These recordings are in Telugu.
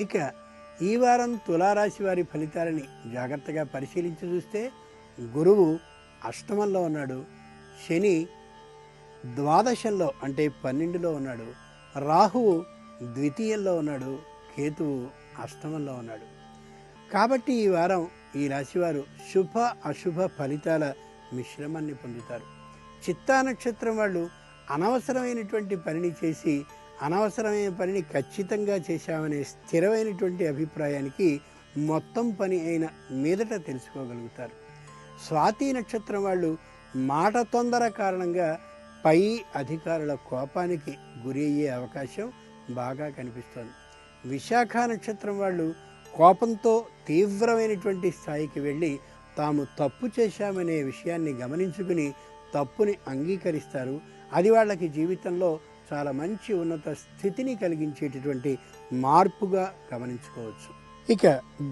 ఇక ఈ వారం తులారాశి వారి ఫలితాలని జాగ్రత్తగా పరిశీలించి చూస్తే గురువు అష్టమంలో ఉన్నాడు, శని ద్వాదశంలో అంటే 12లో ఉన్నాడు, రాహువు ద్వితీయంలో ఉన్నాడు, కేతువు అష్టమంలో ఉన్నాడు. కాబట్టి ఈ వారం ఈ రాశివారు శుభ అశుభ ఫలితాల మిశ్రమాన్ని పొందుతారు. చిత్తా నక్షత్రం వాళ్ళు అనవసరమైనటువంటి పనిని చేసి అనవసరమైన పనిని ఖచ్చితంగా చేశామనే స్థిరమైనటువంటి అభిప్రాయానికి మొత్తం పని అయిన మీదట తెలుసుకోగలుగుతారు. స్వాతి నక్షత్రం వాళ్ళు మాట తొందర కారణంగా పై అధికారుల కోపానికి గురి అయ్యే అవకాశం బాగా కనిపిస్తోంది. విశాఖ నక్షత్రం వాళ్ళు కోపంతో తీవ్రమైనటువంటి స్థాయికి వెళ్ళి తాము తప్పు చేశామనే విషయాన్ని గమనించుకుని తప్పుని అంగీకరిస్తారు. అది వాళ్ళకి జీవితంలో చాలా మంచి ఉన్నత స్థితిని కలిగించేటటువంటి మార్పుగా గమనించుకోవచ్చు. ఇక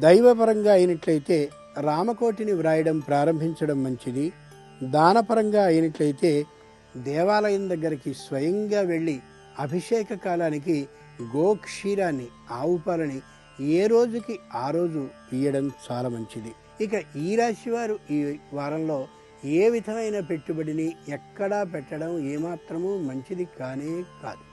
దైవపరంగా అయినట్లయితే రామకోటిని వ్రాయడం ప్రారంభించడం మంచిది. దానపరంగా అయినట్లయితే దేవాలయం దగ్గరికి స్వయంగా వెళ్ళి అభిషేక కాలానికి గోక్షీరాన్ని, ఆవు పాలని ఏ రోజుకి ఆ రోజు ఇయ్యడం చాలా మంచిది. ఇక ఈ రాశి వారు ఈ వారంలో ఏ విధమైన పెట్టుబడిని ఎక్కడా పెట్టడం ఏమాత్రమూ మంచిది కానే కాదు.